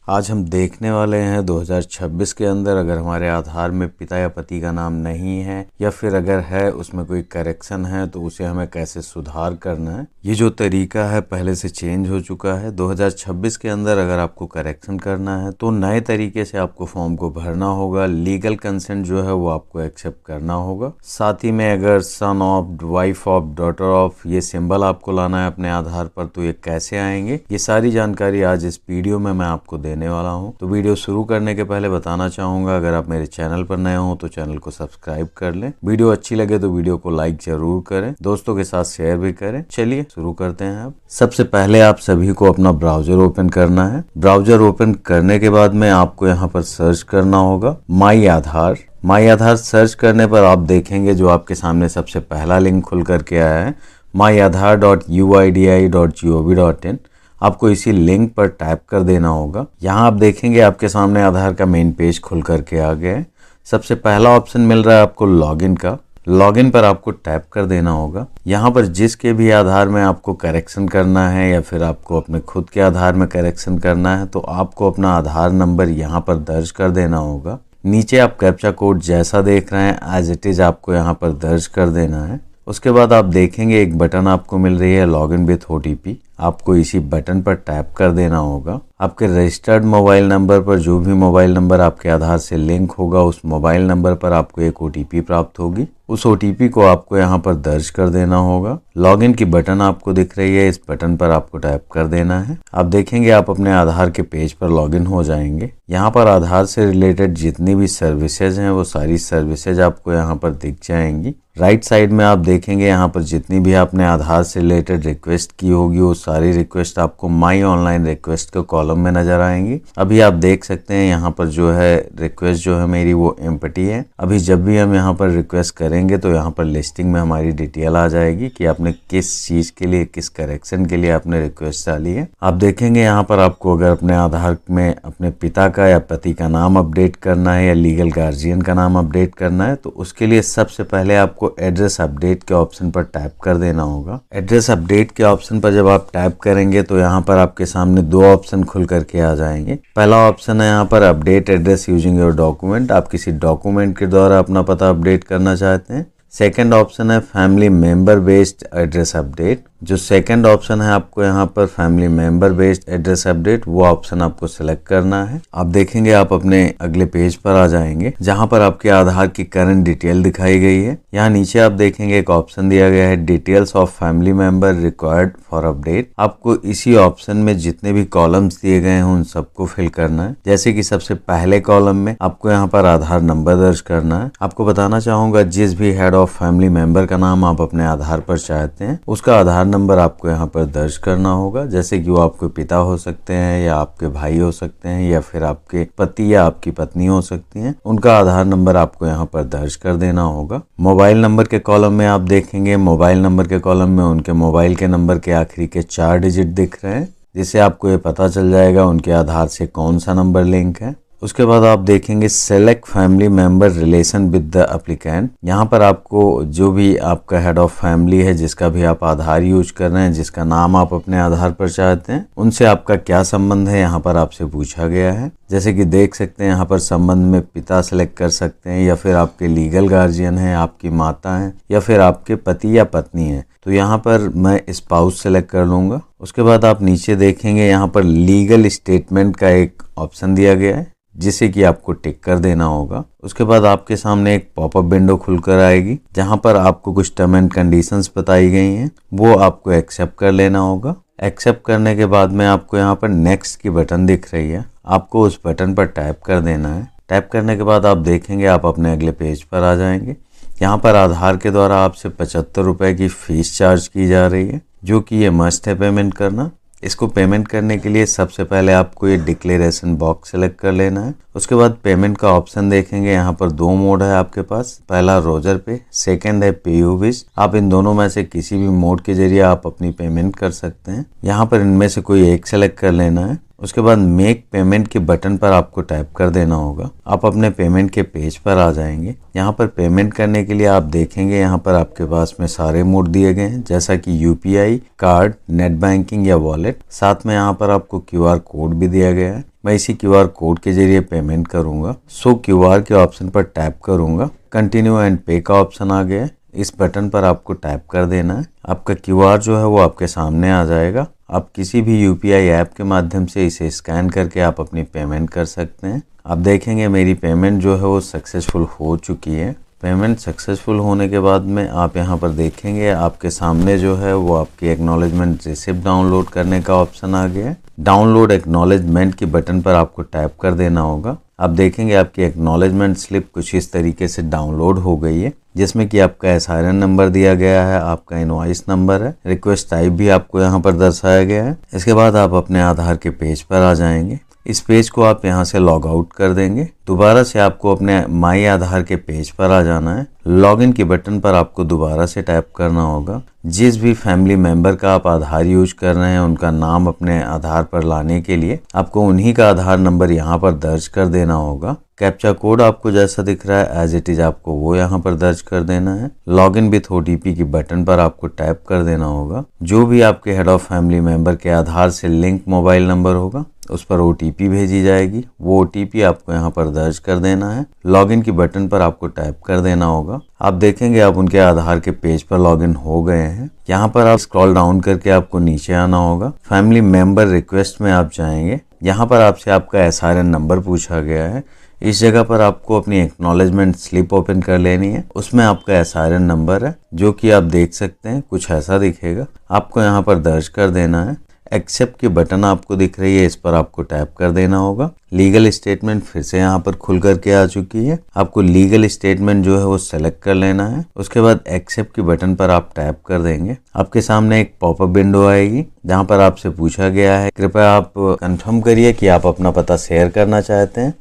आज हम देखने वाले हैं 2026 के अंदर अगर हमारे आधार में पिता या पति का नाम नहीं है या फिर अगर है उसमें कोई करेक्शन है तो उसे हमें कैसे सुधार करना है। ये जो तरीका है पहले से चेंज हो चुका है। 2026 के अंदर अगर आपको करेक्शन करना है तो नए तरीके से आपको फॉर्म को भरना होगा। लीगल कंसेंट जो है वो आपको एक्सेप्ट करना होगा। साथ ही में अगर son of, wife of, daughter of ये सिंबल आपको लाना है अपने आधार पर तो ये कैसे आएंगे, ये सारी जानकारी आज इस वीडियो में मैं आपको देने वाला हूं। तो वीडियो शुरू करने के पहले बताना चाहूंगा अगर आप मेरे चैनल पर नए हो तो चैनल को सब्सक्राइब कर लें। वीडियो अच्छी लगे तो वीडियो को लाइक जरूर करें, दोस्तों के साथ शेयर भी करें। चलिए शुरू करते हैं। अब सबसे पहले आप सभी को अपना ब्राउजर ओपन करना है। ब्राउजर ओपन करने के बाद में आपको यहाँ पर सर्च करना होगा माई आधार। माई आधार सर्च करने पर आप देखेंगे जो आपके सामने सबसे पहला लिंक खुल करके आया है myaadhar.uidi.gov.in। आपको इसी लिंक पर टैप कर देना होगा। यहाँ आप देखेंगे आपके सामने आधार का मेन पेज खुल करके आ गया है। सबसे पहला ऑप्शन मिल रहा है आपको लॉगिन का। लॉगिन पर आपको टैप कर देना होगा। यहाँ पर जिसके भी आधार में आपको करेक्शन करना है या फिर आपको अपने खुद के आधार में करेक्शन करना है तो आपको अपना आधार नंबर यहाँ पर दर्ज कर देना होगा। नीचे आप कैप्चा कोड जैसा देख रहे हैं एज इट इज आपको यहाँ पर दर्ज कर देना है। उसके बाद आप देखेंगे एक बटन आपको मिल रही है लॉगिन विथ OTP। आपको इसी बटन पर टैप कर देना होगा। आपके रजिस्टर्ड मोबाइल नंबर पर जो भी मोबाइल नंबर आपके आधार से लिंक होगा उस मोबाइल नंबर पर आपको एक OTP प्राप्त होगी। उस OTP को आपको यहाँ पर दर्ज कर देना होगा। लॉगिन की बटन आपको दिख रही है, इस बटन पर आपको टैप कर देना है। आप देखेंगे आप अपने आधार के पेज पर लॉगिन हो जाएंगे। यहाँ पर आधार से रिलेटेड जितनी भी सर्विसेज हैं वो सारी सर्विसेज आपको यहाँ पर दिख जाएंगी। राइट साइड में आप देखेंगे यहाँ पर जितनी भी आपने आधार से रिलेटेड रिक्वेस्ट की होगी वो सारी रिक्वेस्ट आपको माई ऑनलाइन रिक्वेस्ट के कॉलम में नजर आएंगी। अभी आप देख सकते हैं यहाँ पर जो है रिक्वेस्ट जो है मेरी वो एम्प्टी है। अभी जब भी हम यहाँ पर रिक्वेस्ट करेंगे तो यहाँ पर लिस्टिंग में हमारी डिटेल आ जाएगी कि आपने किस चीज के लिए, किस करेक्शन के लिए आपने रिक्वेस्ट डाली है। आप देखेंगे यहाँ पर आपको अगर अपने आधार में अपने पिता का या पति का नाम अपडेट करना है या लीगल गार्जियन का नाम अपडेट करना है तो उसके लिए सबसे पहले आपको एड्रेस अपडेट के ऑप्शन पर टैप कर देना होगा। एड्रेस अपडेट के ऑप्शन पर जब आप टैप करेंगे तो यहाँ पर आपके सामने दो ऑप्शन खुल करके आ जाएंगे। पहला ऑप्शन है यहाँ पर update address using your document. आप किसी डॉक्यूमेंट के द्वारा अपना पता अपडेट करना चाहते हैं। सेकेंड ऑप्शन है family member based address update. जो सेकंड ऑप्शन है आपको यहाँ पर family member based address update, वो ऑप्शन आपको सिलेक्ट करना है। आप देखेंगे आप अपने अगले पेज पर आ जाएंगे जहाँ पर आपके आधार की करंट डिटेल दिखाई गई है। यहाँ नीचे आप देखेंगे एक ऑप्शन दिया गया है details of family member required for update. आपको इसी ऑप्शन में जितने भी कॉलम्स दिए गए हैं उन सबको फिल करना है। जैसे कि सबसे पहले कॉलम में आपको यहाँ पर आधार नंबर दर्ज करना है। आपको बताना चाहूंगा जिस भी हेड ऑफ फैमिली मेंबर का नाम आप अपने आधार पर चाहते हैं उसका आधार नंबर आपको यहाँ पर दर्ज करना होगा। जैसे कि वो आपके पिता हो सकते हैं या आपके भाई हो सकते हैं या फिर आपके पति या आपकी पत्नी हो सकती हैं। उनका आधार नंबर आपको यहाँ पर दर्ज कर देना होगा। मोबाइल नंबर के कॉलम में आप देखेंगे मोबाइल नंबर के कॉलम में उनके मोबाइल के नंबर के आखिरी के 4 डिजिट दिख रहे हैं जिससे आपको ये पता चल जाएगा उनके आधार से कौन सा नंबर लिंक है। उसके बाद आप देखेंगे select family member relation with the applicant. यहाँ पर आपको जो भी आपका हेड ऑफ फैमिली है जिसका भी आप आधार यूज कर रहे हैं, जिसका नाम आप अपने आधार पर चाहते हैं, उनसे आपका क्या संबंध है यहाँ पर आपसे पूछा गया है। जैसे कि देख सकते हैं यहाँ पर संबंध में पिता सेलेक्ट कर सकते हैं या फिर आपके लीगल गार्जियन है, आपकी माता है या फिर आपके पति या पत्नी है। तो यहाँ पर मैं स्पाउस सेलेक्ट कर लूंगा। उसके बाद आप नीचे देखेंगे यहाँ पर लीगल स्टेटमेंट का एक ऑप्शन दिया गया है जिसे कि आपको टिक कर देना होगा। उसके बाद आपके सामने एक पॉपअप विंडो खुलकर आएगी जहां पर आपको कुछ टर्म एंड कंडीशंस बताई गई हैं, वो आपको एक्सेप्ट कर लेना होगा। एक्सेप्ट करने के बाद में आपको यहाँ पर नेक्स्ट की बटन दिख रही है, आपको उस बटन पर टैप कर देना है। टैप करने के बाद आप देखेंगे आप अपने अगले पेज पर आ जाएंगे। यहाँ पर आधार के द्वारा आपसे 75 रुपए की फीस चार्ज की जा रही है जो कि ये मस्ट है पेमेंट करना। इसको पेमेंट करने के लिए सबसे पहले आपको ये डिक्लेरेशन बॉक्स सेलेक्ट कर लेना है। उसके बाद पेमेंट का ऑप्शन देखेंगे यहाँ पर 2 मोड है आपके पास। पहला रोजर पे, सेकंड है पे यू विश। आप इन दोनों में से किसी भी मोड के जरिए आप अपनी पेमेंट कर सकते हैं। यहाँ पर इनमें से कोई एक सेलेक्ट कर लेना है। उसके बाद मेक पेमेंट के बटन पर आपको टैप कर देना होगा। आप अपने पेमेंट के पेज पर आ जाएंगे। यहाँ पर पेमेंट करने के लिए आप देखेंगे यहाँ पर आपके पास में सारे मोड दिए गए हैं जैसा कि यूपीआई, कार्ड, नेट बैंकिंग या वॉलेट। साथ में यहाँ पर आपको क्यूआर कोड भी दिया गया है। मैं इसी QR कोड के जरिए पेमेंट करूंगा। सो QR के ऑप्शन पर टैप करूंगा। कंटिन्यू एंड पे का ऑप्शन आ गया है, इस बटन पर आपको टैप कर देना है। आपका QR जो है वो आपके सामने आ जाएगा। आप किसी भी UPI ऐप के माध्यम से इसे स्कैन करके आप अपनी पेमेंट कर सकते हैं। आप देखेंगे मेरी पेमेंट जो है वो सक्सेसफुल हो चुकी है। पेमेंट सक्सेसफुल होने के बाद में आप यहाँ पर देखेंगे आपके सामने जो है वो आपकी एक्नॉलेजमेंट रिसिप्ट डाउनलोड करने का ऑप्शन आ गया है। डाउनलोड एक्नॉलेजमेंट के बटन पर आपको टैप कर देना होगा। आप देखेंगे आपकी एक्नॉलेजमेंट स्लिप कुछ इस तरीके से डाउनलोड हो गई है, जिसमें कि आपका SRN नंबर दिया गया है, आपका इनवॉइस नंबर है, रिक्वेस्ट टाइप भी आपको यहाँ पर दर्शाया गया है। इसके बाद आप अपने आधार के पेज पर आ जाएंगे। इस पेज को आप यहाँ से लॉग आउट कर देंगे। दोबारा से आपको अपने माई आधार के पेज पर आ जाना है। लॉगिन के बटन पर आपको दोबारा से टैप करना होगा। जिस भी फैमिली मेंबर का आप आधार यूज कर रहे हैं उनका नाम अपने आधार पर लाने के लिए आपको उन्हीं का आधार नंबर यहाँ पर दर्ज कर देना होगा। कैप्चा कोड आपको जैसा दिख रहा है एज इट इज आपको वो यहाँ पर दर्ज कर देना है। लॉगिन विथ OTP के बटन पर आपको टैप कर देना होगा। जो भी आपके हेड ऑफ फैमिली मेंबर के आधार से लिंक मोबाइल नंबर होगा उस पर OTP भेजी जाएगी। वो OTP आपको यहाँ पर दर्ज कर देना है। लॉगिन के बटन पर आपको टैप कर देना होगा। आप देखेंगे आप उनके आधार के पेज पर लॉगिन हो गए हैं। यहाँ पर आप स्क्रॉल डाउन करके आपको नीचे आना होगा। फैमिली मेंबर रिक्वेस्ट में आप जाएंगे। यहाँ पर आपसे आपका SRN नंबर पूछा गया है। इस जगह पर आपको अपनी एक्नॉलेजमेंट स्लिप ओपन कर लेनी है। उसमें आपका SRN नंबर है जो कि आप देख सकते हैं, कुछ ऐसा दिखेगा। आपको यहाँ पर दर्ज कर देना है। एक्सेप्ट की बटन आपको दिख रही है, इस पर आपको टैप कर देना होगा। लीगल स्टेटमेंट फिर से यहाँ पर खुल करके आ चुकी है। आपको लीगल स्टेटमेंट जो है वो सेलेक्ट कर लेना है। उसके बाद एक्सेप्ट की बटन पर आप टैप कर देंगे। आपके सामने एक पॉपअप विंडो आएगी जहाँ पर आपसे पूछा गया है कृपया आप कंफर्म करिए कि आप अपना पता शेयर करना चाहते हैं।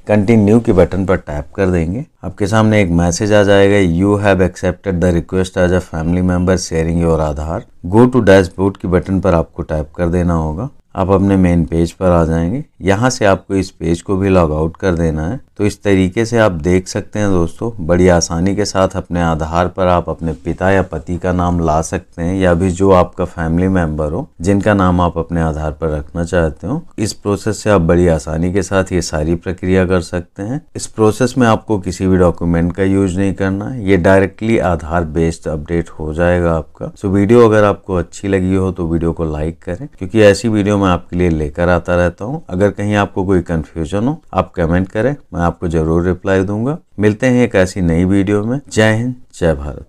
कंटिन्यू के बटन पर टैप कर देंगे। आपके सामने एक मैसेज आ जाएगा, you have accepted the request as a family member sharing your Aadhaar. Go to dashboard के बटन पर आपको टैप कर देना होगा। आप अपने मेन पेज पर आ जाएंगे। यहाँ से आपको इस पेज को भी लॉग आउट कर देना है। तो इस तरीके से आप देख सकते हैं दोस्तों, बड़ी आसानी के साथ अपने आधार पर आप अपने पिता या पति का नाम ला सकते हैं, या भी जो आपका फैमिली मेंबर हो जिनका नाम आप अपने आधार पर रखना चाहते हो। इस प्रोसेस से आप बड़ी आसानी के साथ ये सारी प्रक्रिया कर सकते हैं। इस प्रोसेस में आपको किसी भी डॉक्यूमेंट का यूज नहीं करना है। ये डायरेक्टली आधार बेस्ड अपडेट हो जाएगा आपका। सो वीडियो अगर आपको अच्छी लगी हो तो वीडियो को लाइक करें, क्योंकि ऐसी वीडियो मैं आपके लिए लेकर आता रहता हूँ। अगर कहीं आपको कोई कंफ्यूजन हो आप कमेंट करें, मैं आपको जरूर रिप्लाई दूंगा। मिलते हैं एक ऐसी नई वीडियो में। जय हिंद, जय भारत।